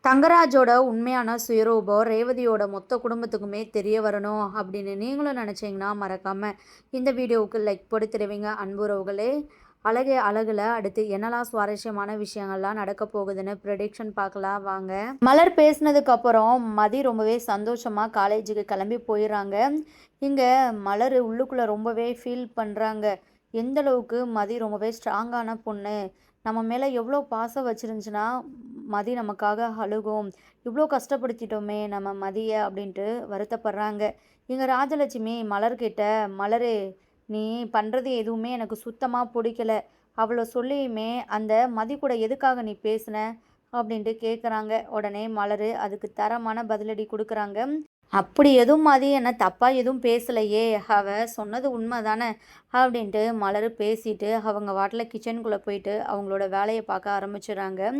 தங்கராஜோட உண்மையான சுயரூபம் ரேவதியோட மொத்த குடும்பத்துக்குமே தெரிய வரணும் அப்படின்னு நீங்களும் நினச்சிங்கன்னா மறக்காமல் இந்த வீடியோவுக்கு லைக் போட்டு தெரிவிங்க அன்புறவுகளே. அழகே அழகுல அடுத்து என்னெல்லாம் சுவாரஸ்யமான விஷயங்கள்லாம் நடக்க போகுதுன்னு ப்ரெடிக்ஷன் பார்க்கலாம் வாங்க. மலர் பேசினதுக்கு அப்புறம் மதி ரொம்பவே சந்தோஷமாக காலேஜுக்கு கிளம்பி போயிடுறாங்க. இங்கே மலர் உள்ளுக்குள்ளே ரொம்பவே ஃபீல் பண்ணுறாங்க. எந்த அளவுக்கு மதி ரொம்பவே ஸ்ட்ராங்கான பொண்ணு, நம்ம மேலே எவ்வளோ பாசம் வச்சிருந்துச்சுன்னா மதி நமக்காக அழுகும், இவ்வளோ கஷ்டப்படுத்திட்டோமே நம்ம மதியை அப்படின்ட்டு வருத்தப்படுறாங்க. இங்கே ராஜலட்சுமி மலர்கிட்ட, மலரு நீ பண்ணுறது எதுவுமே எனக்கு சுத்தமாக பிடிக்கல, அவளை சொல்லியுமே அந்த மதி கூட எதுக்காக நீ பேசுன அப்படின்ட்டு கேட்குறாங்க. உடனே மலர் அதுக்கு தரமான பதிலடி கொடுக்குறாங்க. அப்படி எதுவும் மதி என்ன தப்பாக எதுவும் பேசலையே, அவ சொன்னது உண்மை தானே அப்படின்ட்டு மலர் பேசிட்டு அவங்க வாட்டில் கிச்சனுக்குள்ளே போயிட்டு அவங்களோட வேலையை பார்க்க ஆரம்பிச்சிடுறாங்க.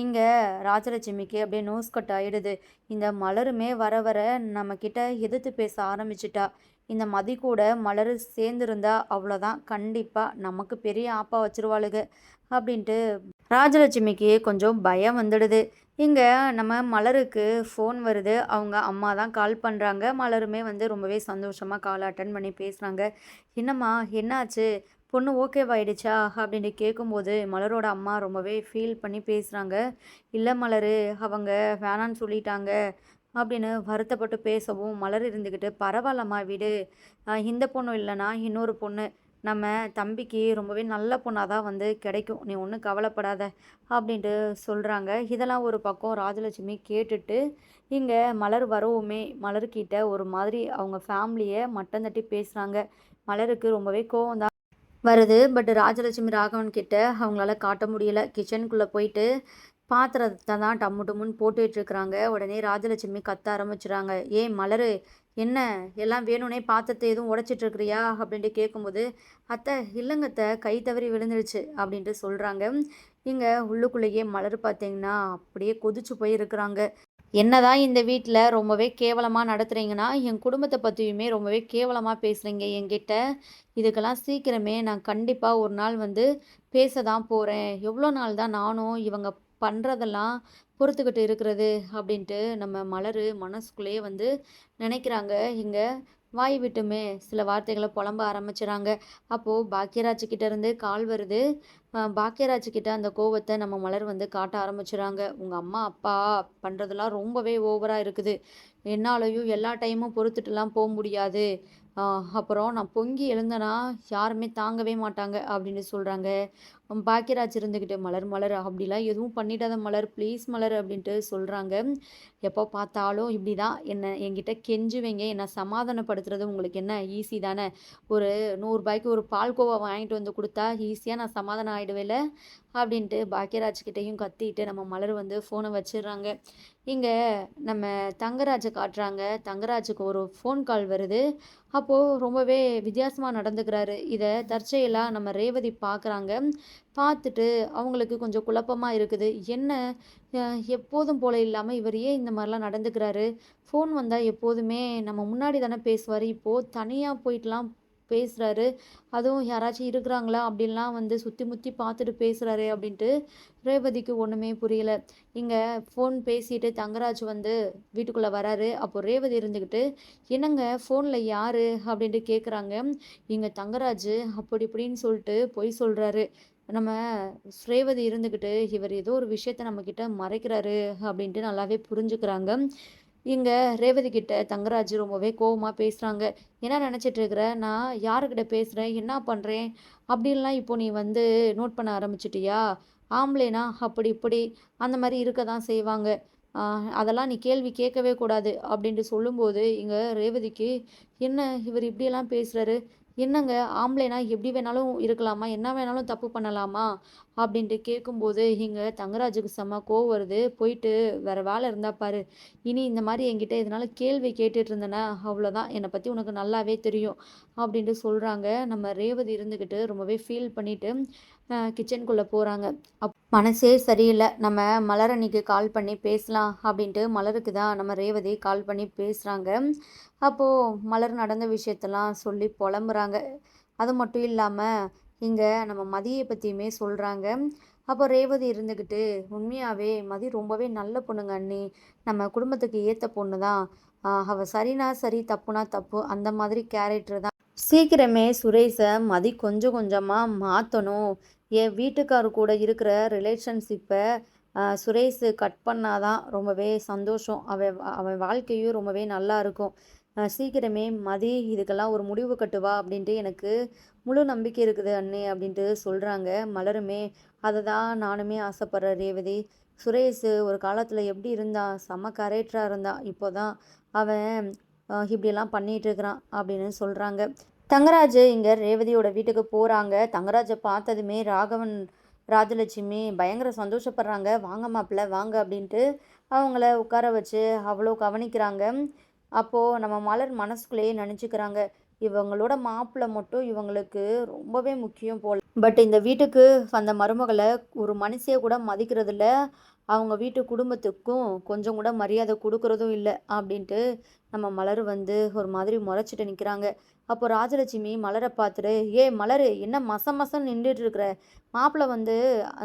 இங்கே ராஜலட்சுமிக்கு அப்படியே நோஸ் கட் ஆகிடுது. இந்த மலருமே வர வர நம்மக்கிட்ட எதிர்த்து பேச ஆரம்பிச்சிட்டா. இந்த மதி கூட மலர் சேர்ந்துருந்தா அவ்வளோதான், கண்டிப்பாக நமக்கு பெரிய ஆப்பா வச்சிருவாளுக அப்படின்ட்டு ராஜலட்சுமிக்கு கொஞ்சம் பயம் வந்துடுது. இங்கே நம்ம மலருக்கு ஃபோன் வருது. அவங்க அம்மா தான் கால் பண்ணுறாங்க. மலருமே ரொம்பவே சந்தோஷமாக கால் அட்டன் பண்ணி பேசுகிறாங்க. என்னம்மா என்னாச்சு, பொண்ணு ஓகேவாயிடுச்சா அப்படின்ட்டு கேட்கும்போது மலரோட அம்மா ரொம்பவே ஃபீல் பண்ணி பேசுகிறாங்க. இல்லை மலர், அவங்க வேணான்னு சொல்லிட்டாங்க அப்படின்னு வருத்தப்பட்டு பேசவும் மலர் இருந்துக்கிட்டு, பரவாயில்லம்மா விடு, இந்த பொண்ணு இல்லைனா இன்னொரு பொண்ணு நம்ம தம்பிக்கு ரொம்பவே நல்ல பொண்ணாக தான் கிடைக்கும், நீ ஒன்றும் கவலைப்படாத அப்படின்ட்டு சொல்கிறாங்க. இதெல்லாம் ஒரு பக்கம் ராஜலட்சுமி கேட்டுட்டு இங்கே மலர் வரவுமே மலர்கிட்ட ஒரு மாதிரி அவங்க ஃபேமிலியை மட்டம் தட்டி பேசுகிறாங்க. மலருக்கு ரொம்பவே கோவம் தான் வருது. பட் ராஜலட்சுமி ராகவன் கிட்ட அவங்களால காட்ட முடியல. கிச்சனுக்குள்ளே போயிட்டு பாத்திரத்தை தான் டம்மு டம்முன்னு போட்டுட்ருக்குறாங்க. உடனே ராஜலட்சுமி கத்த ஆரம்பிச்சுறாங்க. ஏன் மலரு, என்ன எல்லாம் வேணும்னே பாத்திரத்தை எதுவும் உடைச்சிட்ருக்குறியா அப்படின்ட்டு கேட்கும்போது, அத்தை இல்லைங்கத்தை, கை தவறி விழுந்துருச்சு அப்படின்ட்டு சொல்கிறாங்க. இங்கே உள்ளுக்குள்ளேயே மலர் பார்த்தீங்கன்னா அப்படியே கொதிச்சு போயிருக்கிறாங்க. என்னதான் இந்த வீட்டில் ரொம்பவே கேவலமாக நடத்துகிறீங்கன்னா என் குடும்பத்தை பற்றியுமே ரொம்பவே கேவலமாக பேசுகிறீங்க என்கிட்ட. இதுக்கெல்லாம் சீக்கிரமே நான் கண்டிப்பாக ஒரு நாள் பேச தான் போகிறேன். எவ்வளோ நாள் தான் நானும் இவங்க பண்ணுறதெல்லாம் பொறுத்துக்கிட்டு இருக்கிறது அப்படின்ட்டு நம்ம மலர் மனசுக்குள்ளேயே நினைக்கிறாங்க. இங்கே வாய் விட்டுமே சில வார்த்தைகளை புலம்ப ஆரம்பிச்சுறாங்க. அப்போது பாக்கியராஜ் கிட்ட இருந்து கால் வருது. பாக்கியராஜ் கிட்ட அந்த கோவத்தை நம்ம மலர் காட்ட ஆரம்பிச்சுறாங்க. உங்கள் அம்மா அப்பா பண்ணுறதெல்லாம் ரொம்பவே ஓவராக இருக்குது, என்னாலையும் எல்லா டைமும் பொறுத்துட்டுலாம் போக முடியாது, அப்புறம் நான் பொங்கி எழுந்தேன்னா யாருமே தாங்கவே மாட்டாங்க அப்படின்னு சொல்கிறாங்க. பாக்கியராஜ் இருந்துக்கிட்டு, மலர் மலர் அப்படிலாம் எதுவும் பண்ணிடாத மலர், ப்ளீஸ் மலர் அப்படின்ட்டு சொல்கிறாங்க. எப்போ பார்த்தாலும் இப்படி தான் என்கிட்ட கெஞ்சுவீங்க, என்னை சமாதானப்படுத்துறது உங்களுக்கு என்ன ஈஸி தானே, ஒரு 100 ரூபாய்க்கு ஒரு பால்கோவா வாங்கிட்டு கொடுத்தா ஈஸியாக நான் சமாதானம் ஆகிடுவேல அப்படின்ட்டு பாக்கியராஜ் கிட்டேயும் கத்திட்டு நம்ம மலர் ஃபோனை வச்சிடுறாங்க. இங்கே நம்ம தங்கராஜை காட்டுறாங்க. தங்கராஜுக்கு ஒரு ஃபோன் கால் வருது. அப்போது ரொம்பவே வித்தியாசமாக நடந்துக்கிறாரு. இதை தற்செயலாக நம்ம ரேவதி பார்க்குறாங்க. பார்த்துட்டு அவங்களுக்கு கொஞ்சம் குழப்பமாக இருக்குது. என்ன எப்போதும் போல் இல்லாமல் இவர் ஏன் இந்த மாதிரிலாம் நடந்துக்கிறாரு, ஃபோன் வந்தால் எப்போதுமே நம்ம முன்னாடி தானே பேசுவார், இப்போது தனியாக போயிட்டுலாம் பேசுகிறாரு, அதுவும் யாராச்சும் இருக்கிறாங்களா அப்படின்லாம் சுற்றி முற்றி பார்த்துட்டு பேசுகிறாரு அப்படின்ட்டு ரேவதிக்கு ஒன்றுமே புரியல. இங்கே ஃபோன் பேசிட்டு தங்கராஜ் வீட்டுக்குள்ளே வராரு. அப்போ ரேவதி இருந்துக்கிட்டு, என்னங்க ஃபோனில் யார் அப்படின்ட்டு கேட்குறாங்க. இங்கே தங்கராஜ் அப்படி இப்படின்னு சொல்லிட்டு பொய் சொல்கிறாரு. நம்ம ரேவதி இருந்துக்கிட்டு, இவர் ஏதோ ஒரு விஷயத்த நம்மக்கிட்ட மறைக்கிறாரு அப்படின்ட்டு நல்லாவே புரிஞ்சுக்கிறாங்க. இங்கே ரேவதி கிட்ட தங்கராஜ் ரொம்பவே கோவமாக பேசுகிறாங்க. என்ன நினச்சிட்டு இருக்கிற, நான் யாருக்கிட்ட பேசுகிறேன், என்ன பண்ணுறேன் அப்படின்லாம் இப்போ நீ நோட் பண்ண ஆரம்பிச்சிட்டியா, ஆம்பளைனா அப்படி இப்படி அந்த மாதிரி இருக்க தான் செய்வாங்க, அதெல்லாம் நீ கேள்வி கேட்கவே கூடாது அப்படின்ட்டு சொல்லும்போது இங்கே ரேவதிக்கு, என்ன இவர் இப்படியெல்லாம் பேசுகிறாரு, என்னங்க ஆம்பளைனா எப்படி வேணாலும் இருக்கலாமா, என்ன வேணாலும் தப்பு பண்ணலாமா அப்படின்ட்டு கேட்கும்போது இங்கே தங்கராஜுக்கு செம்ம கோவம் வருது. போயிட்டு வேறு வேலை இருந்தால் பாரு, இனி இந்த மாதிரி என்கிட்ட இதனால் கேள்வி கேட்டுட்டு இருந்தேன்னா அவ்வளோதான், என்னை பற்றி உனக்கு நல்லாவே தெரியும் அப்படின்ட்டு சொல்கிறாங்க. நம்ம ரேவதி இருந்துக்கிட்டு ரொம்பவே ஃபீல் பண்ணிவிட்டு கிச்சனுக்குள்ளே போகிறாங்க. மனசே சரியில்லை, நம்ம மலர் அன்னைக்கு கால் பண்ணி பேசலாம் அப்படின்ட்டு மலருக்கு தான் நம்ம ரேவதி கால் பண்ணி பேசுகிறாங்க. அப்போது மலர் நடந்த விஷயத்தெல்லாம் சொல்லி புலம்புறாங்க. அது மட்டும் இல்லாமல் இங்கே நம்ம மதியை பற்றியுமே சொல்கிறாங்க. அப்போ ரேவதி இருந்துக்கிட்டு, "உண்மையாவே மதி ரொம்பவே நல்ல பொண்ணுங்க அண்ணி. நம்ம குடும்பத்துக்கு ஏத்த பொண்ணு தான். அவ சரினா சரி, தப்புனா தப்பு. அந்த மாதிரி கேரக்டர் தான். சீக்கிரமே சுரேஷ மதி கொஞ்சம் கொஞ்சமா மாத்தணும். என் வீட்டுக்காரு கூட இருக்கிற ரிலேஷன்ஷிப்ப சுரேஷ் கட் பண்ணாதான் ரொம்பவே சந்தோஷம். அவன் வாழ்க்கையும் ரொம்பவே நல்லா இருக்கும். சீக்கிரமே மதி இதுக்கெல்லாம் ஒரு முடிவு கட்டுவா அப்படின்ட்டு எனக்கு முழு நம்பிக்கை இருக்குது அண்ணே" அப்படின்ட்டு சொல்கிறாங்க. மலருமே, அதை தான் நானுமே ஆசைப்படுறேன் ரேவதி. சுரேஷ் ஒரு காலத்தில் எப்படி இருந்தான், செம்ம கரேக்டராக இருந்தான். இப்போ தான் அவன் இப்படியெல்லாம் பண்ணிட்டு இருக்கிறான் அப்படின்னு சொல்கிறாங்க. தங்கராஜ் இங்கே ரேவதியோட வீட்டுக்கு போகிறாங்க. தங்கராஜை பார்த்ததுமே ராகவன் ராஜலட்சுமி பயங்கர சந்தோஷப்படுறாங்க. "வாங்க மாப்பிள்ள வாங்க" அப்படின்ட்டு அவங்கள உட்கார வச்சு அவ்வளோ கவனிக்கிறாங்க. அப்போது நம்ம மலர் மனசுக்குள்ளேயே நினச்சிக்கிறாங்க, இவங்களோட மாப்பிள்ளை மட்டும் இவங்களுக்கு ரொம்பவே முக்கியம் போல். பட் இந்த வீட்டுக்கு வந்த மருமகளை ஒரு மனுஷியை கூட மதிக்கிறதில்ல, அவங்க வீட்டு குடும்பத்துக்கும் கொஞ்சம் கூட மரியாதை கொடுக்கறதும் இல்லை அப்படின்ட்டு நம்ம மலர் வந்து ஒரு மாதிரி முறைச்சிட்டு நிற்கிறாங்க. அப்போ ராஜலட்சுமி மலரை பார்த்துட்டு, "ஏ மலர், என்ன மசம் நின்றுட்டு இருக்கிற? மாப்பிள்ளை வந்து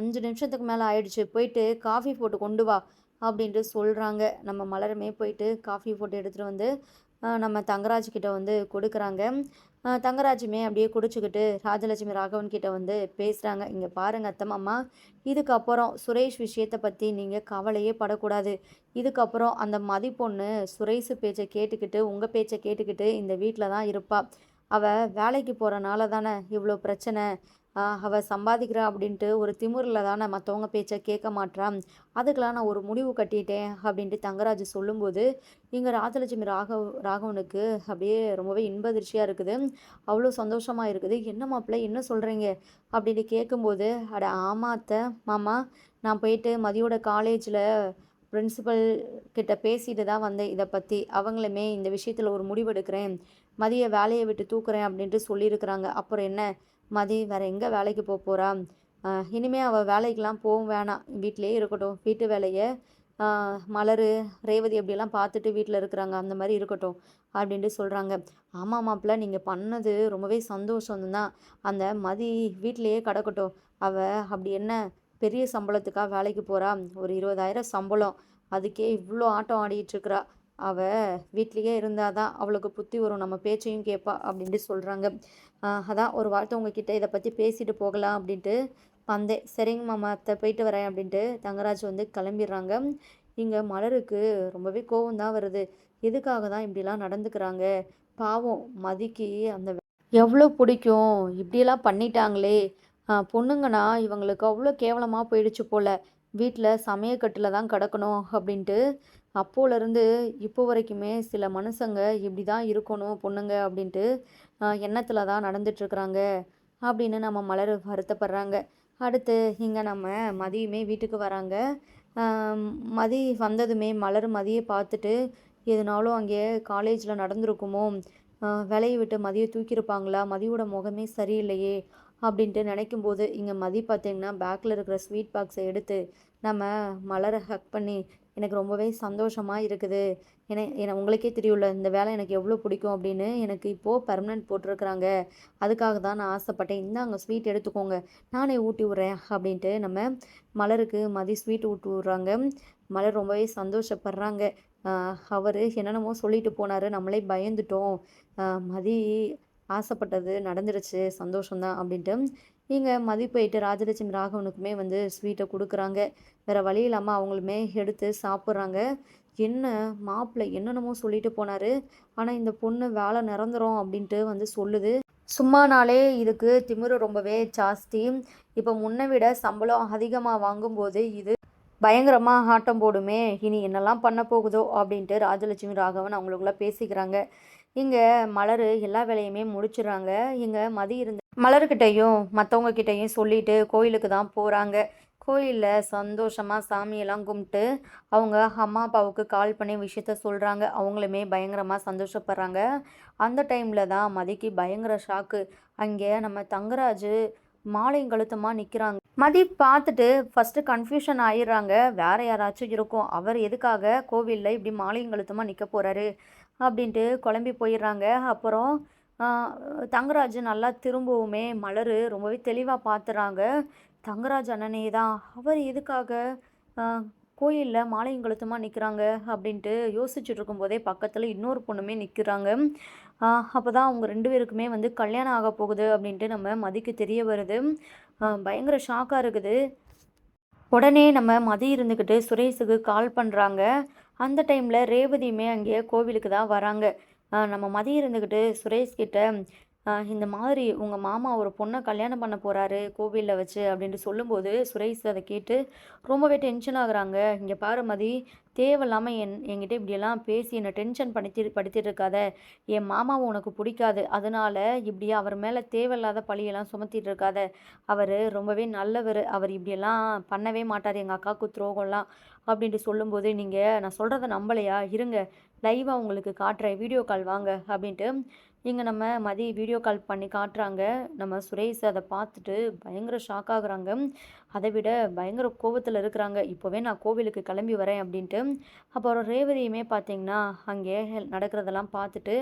5 நிமிஷத்துக்கு மேலே ஆயிடுச்சு, போயிட்டு காஃபி போட்டு கொண்டு வா" அப்படின்ட்டு சொல்கிறாங்க. நம்ம மலருமே போயிட்டு காஃபி போட்டு எடுத்துகிட்டு வந்து நம்ம தங்கராஜ் கிட்ட வந்து கொடுக்குறாங்க. தங்கராஜுமே அப்படியே குடிச்சுக்கிட்டு ராஜலட்சுமி ராகவன் கிட்ட வந்து பேசுகிறாங்க. "இங்கே பாருங்கள் அத்தை மாமா, இதுக்கப்புறம் சுரேஷ் விஷயத்தை பற்றி நீங்கள் கவலையே படக்கூடாது. இதுக்கப்புறம் அந்த மதி பொண்ணு சுரேஷ் பேச்சை கேட்டுக்கிட்டு உங்கள் பேச்சை கேட்டுக்கிட்டு இந்த வீட்டில் தான் இருப்பா. அவள் வேலைக்கு போகிறனால தானே இவ்வளோ பிரச்சனை. அவள் சம்பாதிக்கிறா அப்படின்ட்டு ஒரு திமிரில் தானே மற்றவங்க பேச்சை கேட்க மாட்றான். அதுக்கெலாம் நான் ஒரு முடிவு கட்டிட்டேன்" அப்படின்ட்டு தங்கராஜ் சொல்லும்போது இங்கே ராஜலட்சுமி ராகவனுக்கு அப்படியே ரொம்பவே இன்பதிர்ச்சியாக இருக்குது. அவ்வளோ சந்தோஷமாக இருக்குது. "என்ன மாப்பிள்ளை, என்ன சொல்கிறீங்க?" அப்படின்னு கேட்கும்போது, "அட ஆமா அத்தை மாமா, நான் போயிட்டு மதியோட காலேஜில் பிரின்சிபல் கிட்ட பேசிட்டு தான் வந்தேன் இதை பற்றி. அவங்களுமே இந்த விஷயத்தில் ஒரு முடிவு எடுக்கிறேன், மதியை வேலையை விட்டு தூக்குறேன் அப்படின்ட்டு சொல்லியிருக்கிறாங்க." "அப்புறம் என்ன, மதி வேறு எங்கே வேலைக்கு போகிறா? இனிமே அவள் வேலைக்கெலாம் போகவும் வேணாம், வீட்டிலே இருக்கட்டும். வீட்டு வேலையை மலர் ரேவதி அப்படியெல்லாம் பார்த்துட்டு வீட்டில் இருக்கிறாங்க, அந்த மாதிரி இருக்கட்டும்" அப்படின்ட்டு சொல்கிறாங்க. "ஆமாம் மாப்பிள்ள, நீங்கள் பண்ணது ரொம்பவே சந்தோஷம்தான். அந்த மதி வீட்டிலையே கிடக்கட்டும். அவள் அப்படி என்ன பெரிய சம்பளத்துக்காக வேலைக்கு போகிறா? ஒரு 20,000 சம்பளம், அதுக்கே இவ்வளோ ஆட்டம் ஆடிட்டுருக்கிறா. அவள் வீட்லேயே இருந்தால் தான் அவளுக்கு புத்தி வரும், நம்ம பேச்சையும் கேட்பா" அப்படின்ட்டு சொல்கிறாங்க. அதான் ஒரு வார்த்தை உங்ககிட்ட இதை பற்றி பேசிட்டு போகலாம் அப்படின்ட்டு வந்தேன். "சரிங்க மாமா அத்தை, போயிட்டு வரேன்" அப்படின்ட்டு தங்கராஜ் வந்து கிளம்பிடுறாங்க. இங்கே மலருக்கு ரொம்பவே கோவம் தான் வருது. எதுக்காக தான் இப்படிலாம் நடந்துக்கிறாங்க? பாவம் மதிக்கு அந்த எவ்வளோ பிடிக்கும், இப்படியெல்லாம் பண்ணிட்டாங்களே. பொண்ணுங்கன்னா இவங்களுக்கு அவ்வளோ கேவலமாக போயிடுச்சு போல். வீட்டில் சமயக்கட்டில் தான் கிடக்கணும் அப்படின்ட்டு அப்போலேருந்து இப்போ வரைக்குமே சில மனுஷங்க இப்படி தான் இருக்கணும் பொண்ணுங்க அப்படின்ட்டு எண்ணத்தில் தான் நடந்துட்டுருக்குறாங்க அப்படின்னு நம்ம மலர் வருத்தப்படுறாங்க. அடுத்து இங்கே நம்ம மதியுமே வீட்டுக்கு வராங்க. மதி வந்ததுமே மலர் மதியை பார்த்துட்டு, எதுனாலும் அங்கே காலேஜில் நடந்திருக்குமோ, வேலையை விட்டு மதியை தூக்கியிருப்பாங்களா, மதியோட முகமே சரியில்லையே அப்படின்ட்டு நினைக்கும்போது, இங்கே மதி பார்த்திங்கன்னா பேக்கில் இருக்கிற ஸ்வீட் பாக்ஸை எடுத்து நம்ம மலரை ஹக் பண்ணி, "எனக்கு ரொம்பவே சந்தோஷமாக இருக்குது. உங்களுக்கே தெரியும்ல இந்த வேலை எனக்கு எவ்வளோ பிடிக்கும் அப்படின்னு, எனக்கு இப்போது பெர்மனெண்ட் போட்டிருக்கிறாங்க. அதுக்காக தான் நான் ஆசைப்பட்டேன். இந்தாங்க ஸ்வீட் எடுத்துக்கோங்க, நானே ஊட்டி விட்றேன்" அப்படின்ட்டு நம்ம மலருக்கு மதி ஸ்வீட் ஊட்டி விட்றாங்க. மலர் ரொம்பவே சந்தோஷப்படுறாங்க. அவர் என்னென்னமோ சொல்லிட்டு போனார், நம்மளே பயந்துட்டோம். மதி ஆசைப்பட்டது நடந்துருச்சு, சந்தோஷம்தான் அப்படின்ட்டு இங்கே மதி போயிட்டு ராஜலட்சுமி ராகவனுக்குமே வந்து ஸ்வீட்டை கொடுக்குறாங்க. வேறு வழி இல்லாமல் அவங்களுமே எடுத்து சாப்பிட்றாங்க. என்ன மாப்பிள்ளை என்னென்னமோ சொல்லிட்டு போனார், ஆனால் இந்த பொண்ணு வேலை நிரந்தரம் அப்படின்ட்டு வந்து சொல்லுது. சும்மானாலே இதுக்கு திமிரு ரொம்பவே ஜாஸ்தி. இப்போ முன்னை விட சம்பளம் அதிகமாக வாங்கும்போது இது பயங்கரமாக ஆட்டம் போடுமே, இனி என்னெல்லாம் பண்ண போகுதோ அப்படின்ட்டு ராஜலட்சுமி ராகவன் அவங்களுக்குள்ள பேசிக்கிறாங்க. இங்கே மலர் எல்லா வேலையுமே முடிச்சிடுறாங்க. இங்கே மதி இருந்த மலர்கிட்டையும் மற்றவங்க கிட்டையும் சொல்லிட்டு கோயிலுக்கு தான் போகிறாங்க. கோயிலில் சந்தோஷமாக சாமியெல்லாம் கும்பிட்டு அவங்க அம்மா அப்பாவுக்கு கால் பண்ணி விஷயத்த சொல்கிறாங்க. அவங்களுமே பயங்கரமாக சந்தோஷப்படுறாங்க. அந்த டைமில் தான் மதிக்கு பயங்கர ஷாக்கு. அங்கே நம்ம தங்கராஜ் மாலையும் கழுத்துமா நிற்கிறாங்க. மதி பார்த்துட்டு ஃபஸ்ட்டு கன்ஃபியூஷன் ஆயிடுறாங்க. வேறு யாராச்சும் இருக்கும், அவர் எதுக்காக கோவிலில் இப்படி மாலையும் கழுத்துமா நிற்க போகிறாரு அப்படின்ட்டு குழம்பி போயிடுறாங்க. அப்புறம் தங்கராஜ் நல்லா திரும்பவுமே மலர் ரொம்பவே தெளிவாக பார்த்துறாங்க. தங்கராஜ் அண்ணனே தான். அவர் எதுக்காக அ கோயில்ல மாலையும் கழுத்துமா நிக்கிறாங்க அப்படின்ட்டு யோசிச்சுட்டு இருக்கும்போதே பக்கத்துல இன்னொரு பொண்ணுமே நிக்கிறாங்க. அ அப்பதான் அவங்க 2 பேருக்குமே வந்து கல்யாணம் ஆக போகுது அப்படின்ட்டு நம்ம மதிக்கு தெரிய வருது. பயங்கர ஷாக்கா இருக்குது. உடனே நம்ம மதி இருந்துக்கிட்டு சுரேஷுக்கு கால் பண்ணுறாங்க. அந்த டைமில் ரேவதியுமே அங்கே கோவிலுக்கு தான் வராங்க. நம்ம மதி இருந்துக்கிட்டு சுரேஷ் கிட்ட இந்த மாதிரி உங்கள் மாமா ஒரு பொண்ணை கல்யாணம் பண்ண போகிறாரு கோவிலில் வச்சு அப்படின்ட்டு சொல்லும்போது சுரேஷ் அதை கேட்டு ரொம்பவே டென்ஷன் ஆகுறாங்க. இங்கே பாரு மதி, தேவையில்லாமல் என்கிட்ட இப்படியெல்லாம் பேசி என்னை டென்ஷன் படுத்திட்டு இருக்காத. என் மாமாவை உனக்கு பிடிக்காது, அதனால இப்படி அவர் மேலே தேவையில்லாத பழியெல்லாம் சுமத்திட்டு இருக்காத. அவர் ரொம்பவே நல்லவர், அவர் இப்படியெல்லாம் பண்ணவே மாட்டார் எங்கள் அக்காவுக்கு துரோகம்லாம் அப்படின்ட்டு சொல்லும்போது, நீங்கள் நான் சொல்கிறத நம்பலையா? இருங்க, லைவாக உங்களுக்கு காட்டுறேன், வீடியோ கால் வாங்க அப்படின்ட்டு இங்கே நம்ம மதி வீடியோ கால் பண்ணி காட்டுறாங்க. நம்ம சுரேஷ் அதை பார்த்துட்டு பயங்கர ஷாக் ஆகுறாங்க. அதை விட பயங்கர கோவத்தில் இருக்கிறாங்க. இப்போவே நான் கோவிலுக்கு கிளம்பி வரேன் அப்படின்ட்டு. அப்புறம் ரேவதியுமே பார்த்தீங்கன்னா அங்கே நடக்கிறதெல்லாம் பார்த்துட்டு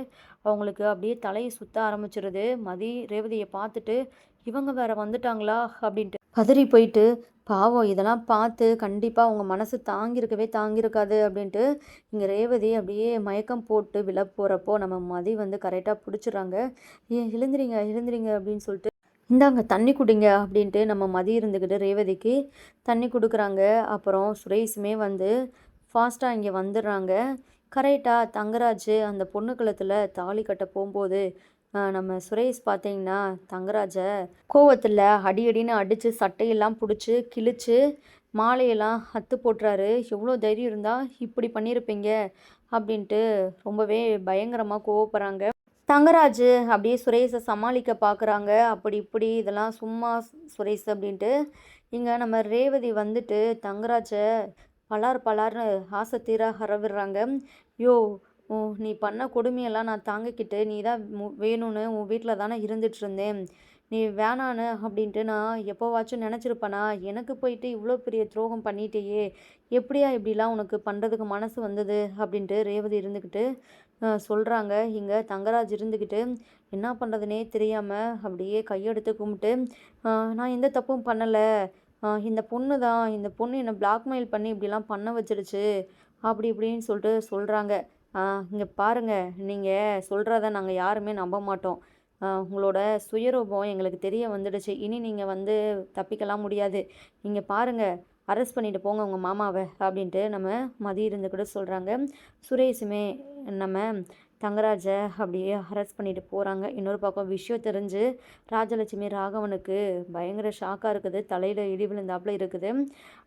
அவங்களுக்கு அப்படியே தலையை சுத்த ஆரம்பிச்சிருது. மதி ரேவதியை பார்த்துட்டு இவங்க வேற வந்துட்டாங்களா அப்படின்ட்டு பதறி போயிட்டு, பாவம் இதெல்லாம் பார்த்து கண்டிப்பாக அவங்க மனசு தாங்கியிருக்காது அப்படின்ட்டு இங்கே ரேவதி அப்படியே மயக்கம் போட்டு விழ போகிறப்போ நம்ம மதி வந்து கரெக்டாக பிடிச்சிடுறாங்க. எழுந்திரிங்க எழுந்திரிங்க அப்படின்னு சொல்லிட்டு இந்தாங்க தண்ணி குடிங்க அப்படின்ட்டு நம்ம மதி இருந்துக்கிட்டு ரேவதிக்கு தண்ணி கொடுக்குறாங்க. அப்புறம் சுரேஷுமே வந்து ஃபாஸ்ட்டாக இங்கே வந்துடுறாங்க. கரெக்டாக தங்கராஜ் அந்த பொண்ணு கழுத்தில் தாலி கட்ட போகும்போது நம்ம சுரேஷ் பார்த்தீங்கன்னா தங்கராஜை கோவத்தில் அடி அடின்னு அடித்து சட்டையெல்லாம் பிடிச்சி கிழிச்சு மாலையெல்லாம் அத்து போட்டுறாரு. எவ்வளோ தைரியம் இருந்தால் இப்படி பண்ணியிருப்பீங்க அப்படின்ட்டு ரொம்பவே பயங்கரமாக கோவப்படுறாங்க. தங்கராஜ் அப்படியே சுரேஷை சமாளிக்க பார்க்குறாங்க. அப்படி இப்படி இதெல்லாம் சும்மா சுரேஷ் அப்படின்ட்டு இங்கே நம்ம ரேவதி வந்துட்டு தங்கராஜை பலார் பலார்னு ஆசை தீர ஹரவிடுறாங்க. யோ, நீ பண்ண கொடுமையெல்லாம் நான் தாங்கிக்கிட்டு நீ தான் வேணும்னு உன் வீட்டில் தானே இருந்துட்டு இருந்தேன். நீ வேணான்னு அப்படின்ட்டு நான் எப்போவாச்சும் நினச்சிருப்பேனா? எனக்கு போயிட்டு இவ்வளோ பெரிய துரோகம் பண்ணிட்டேயே, எப்படியா இப்படிலாம் உனக்கு பண்ணுறதுக்கு மனசு வந்தது அப்படின்ட்டு ரேவதி இருந்துக்கிட்டு சொல்கிறாங்க. இங்கே தங்கராஜ் இருந்துக்கிட்டு என்ன பண்ணுறதுனே தெரியாமல் அப்படியே கையெடுத்து கும்பிட்டு நான் எந்த தப்பும் பண்ணலை, இந்த பொண்ணு என்னை பிளாக்மெயில் பண்ணி இப்படிலாம் பண்ண வச்சிருச்சு அப்படி இப்படின்னு சொல்லிட்டு சொல்கிறாங்க. இங்கே பாருங்கள், நீங்கள் சொல்கிறத நாங்கள் யாருமே நம்ப மாட்டோம். உங்களோட சுயரூபம் எங்களுக்கு தெரிய வந்துடுச்சு. இனி நீங்கள் வந்து தப்பிக்கலாம் முடியாது. நீங்கள் பாருங்கள், அரெஸ்ட் பண்ணிட்டு போங்க உங்கள் மாமாவை அப்படின்ட்டு நம்ம மதி இருந்து கூட சொல்கிறாங்க. சுரேஷுமே நம்ம தங்கராஜை அப்படியே அரெஸ்ட் பண்ணிட்டு போகிறாங்க. இன்னொரு பக்கம் விஷயம் தெரிஞ்சு ராஜலட்சுமி ராகவனுக்கு பயங்கர ஷாக்காக இருக்குது. தலையில் இடி விழுந்தாப்புல இருக்குது.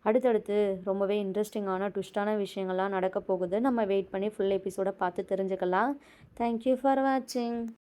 அடுத்தடுத்து ரொம்பவே இன்ட்ரெஸ்டிங்கான ட்விஸ்டான விஷயங்கள்லாம் நடக்க போகுது. நம்ம வெயிட் பண்ணி ஃபுல் எபிசோடை பார்த்து தெரிஞ்சுக்கலாம். தேங்க்யூ ஃபார் வாட்சிங்.